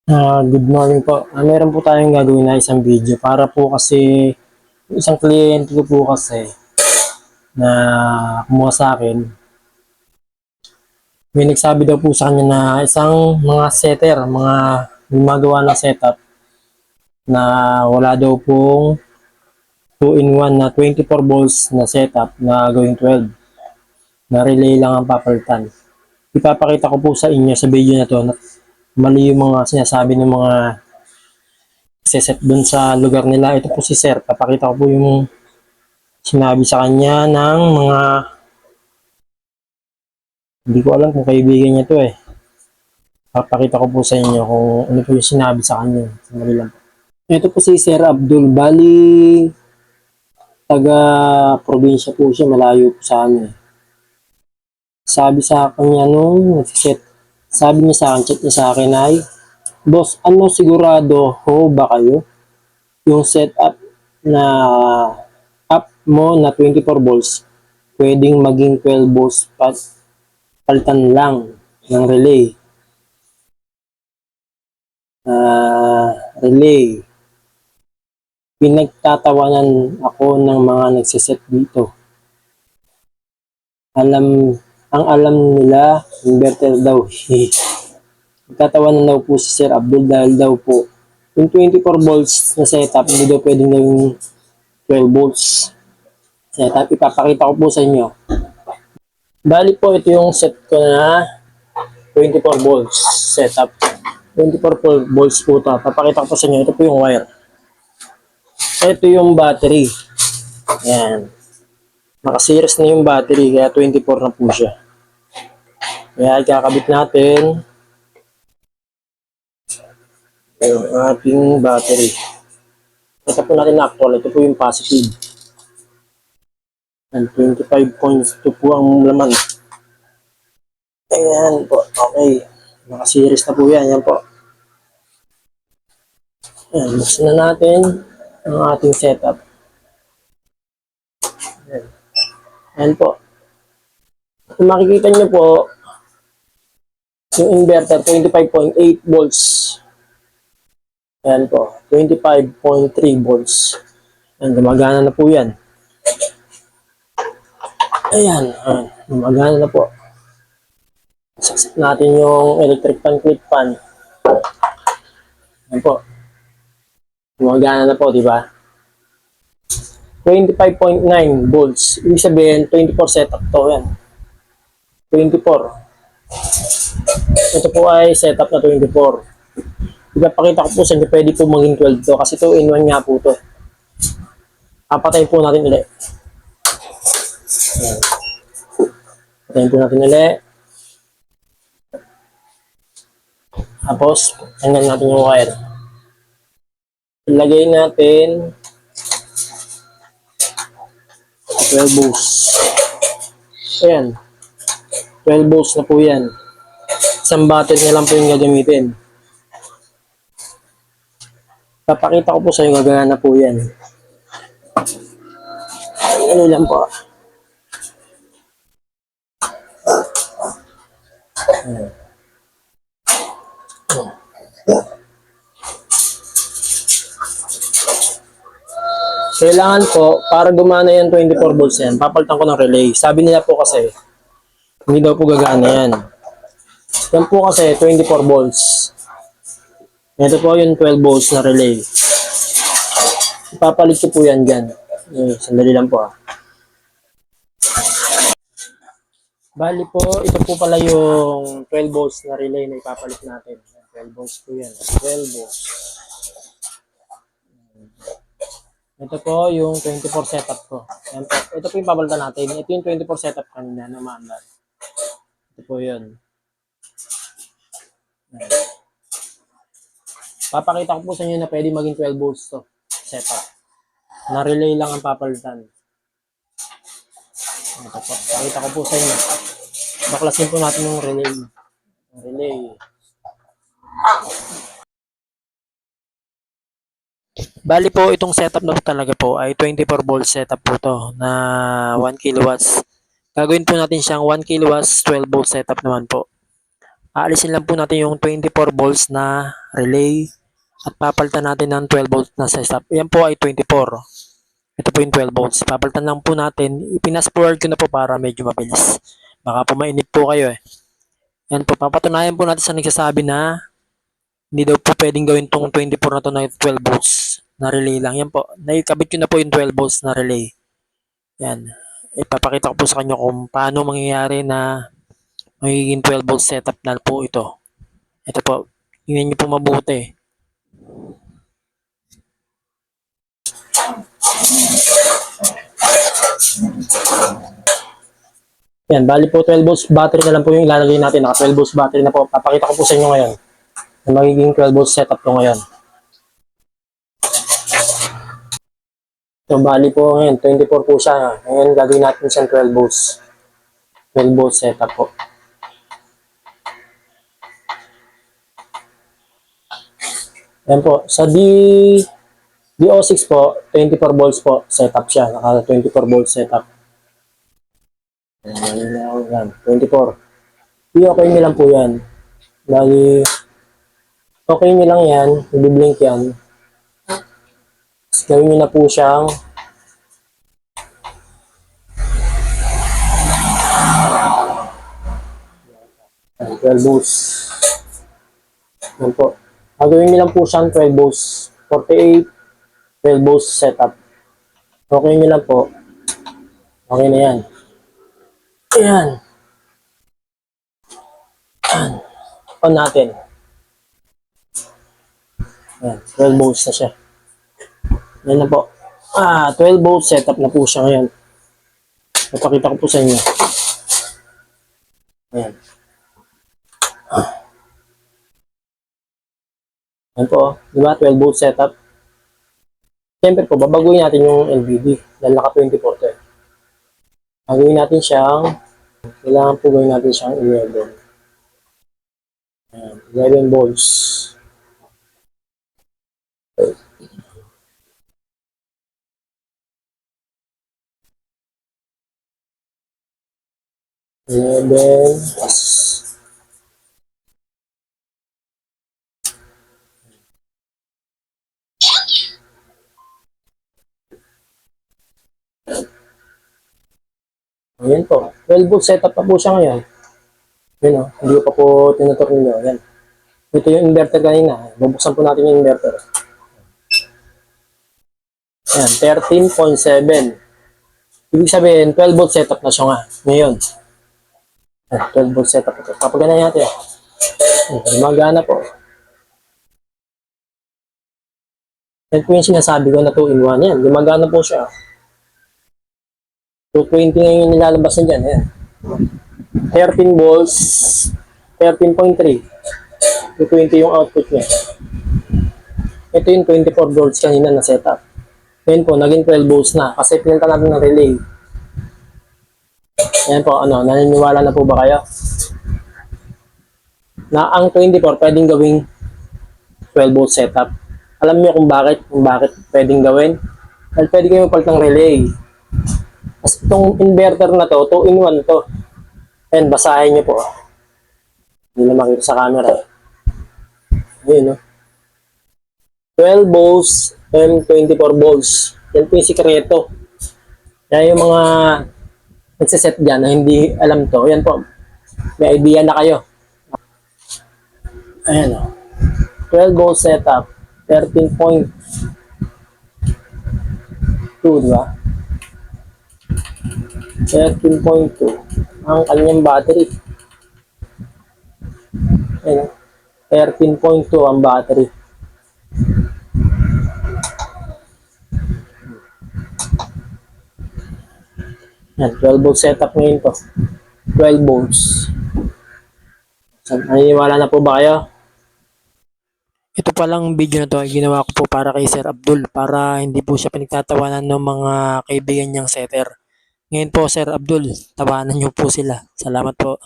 Good morning po. Meron po tayong gagawin na isang video para po kasi isang kliyente ko po kasi na kumuha sa akin. May nagsabi daw po sa kanya na isang mga setter, mga gumagawa ng setup na wala daw pong 2-in-1 na 24 volts na setup na gawing 12 na relay lang ang papalitan. Ipapakita ko po sa inyo sa video na to na mali yung mga sinasabi ng mga set dun sa lugar nila. Ito po si Sir. Papakita ko po yung sinabi sa kanya ng mga hindi ko alam kung kaibigan niya to eh. Papakita ko po sa inyo kung ano po yung sinabi sa kanya. Sandali lang. Ito po si Sir Abdul. Bali, taga-probinsya po siya. Malayo po sa amin. Sabi sa kanya nung nag-set, sabi niya sa akin, chat niya sa akin ay, Boss, ano sigurado ho ba kayo? Yung setup na up mo na 24 volts, pwedeng maging 12 volts palitan lang ng relay. Relay. Pinagtatawanan ako ng mga nagsiset dito. Ang alam nila, inverter daw. Nagtatawanan daw po si Sir Abdul dahil daw po, yung 24 volts na setup, hindi daw pwedeng gawing 12 volts setup. Ipapakita ko po sa inyo. Bali po, ito yung set ko na 24 volts setup. 24 volts po ito. Papakita ko po sa inyo. Ito po yung wire. Ito yung battery. Ayan. Naka-series na yung battery. Kaya 24 na po siya. Kaya ikakabit natin yung ating battery. Ito po natin actual. Ito po yung positive. And 25.2 po ang laman. Ayan po. Okay. Naka-series na po yan. Ayan po. Ayan. Buksan na natin ang ating setup. Ayan. Ayan po. Kung makikita nyo po, yung inverter, 25.8 volts. Ayan po. 25.3 volts. Ayan, gumagana na po yan. Ayan. Gumagana na po. Saksak natin yung electric fan, click fan. Ayan po. Gumagana na po, di ba? 25.9 volts. Ibig sabihin, 24 setup to. Yan. 24. Ito po ay setup na 24. Ipapakita ko po sa inyo, pwede po maging 12 to. Kasi 2-in-1 nga po to. Papatayin po natin ulit. Yan. Patayin po natin ulit. Tapos, tanggal natin yung wire. Ilagay natin 12 volts. Ayan. 12 volts na po yan. Isang battery na lang po yung gagamitin. Papakita ko po sa inyo, gagana po yan. Ano lang po. Ayan. Kailangan po, para gumana yan 24 volts yan, papalitan ko ng relay. Sabi nila po kasi, hindi daw po gagana yan. Yan po kasi 24 volts. Ito po yung 12 volts na relay. Ipapalit ko po yan dyan. Sandali lang po ah. Bali po, ito po pala yung 12 volts na relay na ipapalit natin. 12 volts po yan. 12 volts. Ito po yung 24 setup ko. Yan po. Ito po yung papalitan natin. Ito yung 24 setup kanina na maandar. Ito po yun. Yan. Papakita ko po sa inyo na pwede maging 12 volts to setup. Na relay lang ang papalitan. Ito po. Pakita ko po sa inyo. Baklasin po natin yung relay. Relay. Bali po, itong setup na po talaga po ay 24 volt setup po to na 1 kilowatts. Gagawin po natin siyang 1 kilowatts 12 volt setup naman po. Aalisin lang po natin yung 24 volts na relay at papalitan natin ng 12 volts na setup. Yan po ay 24. Ito po yung 12 volts. Papalitan lang po natin. Ipinas forward ko na po para medyo mabilis. Baka po mainip po kayo eh. Yan po, papatunayan po natin sa nagsasabi na hindi daw po pwedeng gawin tong 24 na to na 12 volts na relay lang. Yan po, naikabit ko na po yung 12 volts na relay. Yan. Ipapakita ko po sa kanyo kung paano mangyayari na magiging 12 volt setup na po ito. Ito po, tingnan nyo po mabuti. Yan, bali po 12 volts battery na lang po yung ilalagay natin. Naka 12 volts battery na po. Papakita ko po sa inyo ngayon na magiging 12 volts setup to ngayon. So, bali po ngayon, 24 po siya. Ngayon, gagawin natin siyang 12 volts. 12 volts setup po. Yan po. Sa DO6 po, 24 volts po setup siya. Naka 24 volts setup. Yan, 24. I-okay nyo lang po yan. Bali, okay nyo lang yan. I-blink yan. Gawin nyo na po siyang 12 volts. Yan po. Gagawin nyo lang po siyang 12 volts. 48, 12 volts setup. Okay nyo lang po. Okay na yan. Ayan. On natin. Ayan. 12 volts na siya. Yan na po. 12 volts setup na po siya ngayon. Napakita ko po sa inyo. Ayan. Ayan po. Diba? 12 volts setup. Siyempre po, babaguhin natin yung LVD. Dahil naka 24 to eh. Gagawin natin siyang, kailangan po gawin natin siyang 11. Ayan. 11 volts. Okay. 11 plus ayan po. 12 volt setup pa po siya ngayon. Yun o. Hindi ko pa po tinutok ninyo. Ayan. Ito yung inverter kanina. Bubuksan po natin yung inverter. Ayan. 13.7. Ibig sabihin, 12 volt setup na siya nga. Ngayon. Ayan, 12 volt setup ito. Papagana natin. Gumagana po. Yan po yung sinasabi ko na 2-in-1. Yan. Gumagana po siya. 220 na yung nilalabas na dyan. Ayan. 13 volts, 13.3. 220 yung output niya. Ito yung 24 volts kanina na setup. Ngayon po, naging 12 volts na. Kasi pinunta natin ng relay. Ayan po, naniniwala na po ba kayo? Na ang 24 pwedeng gawing 12 volt setup. Alam niyo kung bakit pwedeng gawin? Dahil pwede kayo magpalit ng relay. Tapos itong inverter na to, 2-in-1 to. Ayan, basahin niyo po. Hindi na makita sa camera. Ayan, no? 12 volts and 24 volts. Yan po yung sikreto. Kaya yung mga nagsiset dyan na hindi alam to, yan po. May idea na kayo. Ayan, no? 12 volt setup. 13.2, di ba? 13.2 ang kanyang battery. Ayan, 13.2 ang battery. Ayan, 12 volt setup ngayon to. 12 volts. So, naniniwala na po ba kayo? Ito palang video na to ay ginawa ko po para kay Sir Abdul para hindi po siya pinagtatawanan ng mga kaibigan niyang setter. Ngayon po Sir Abdul, tawanan niyo po sila. Salamat po.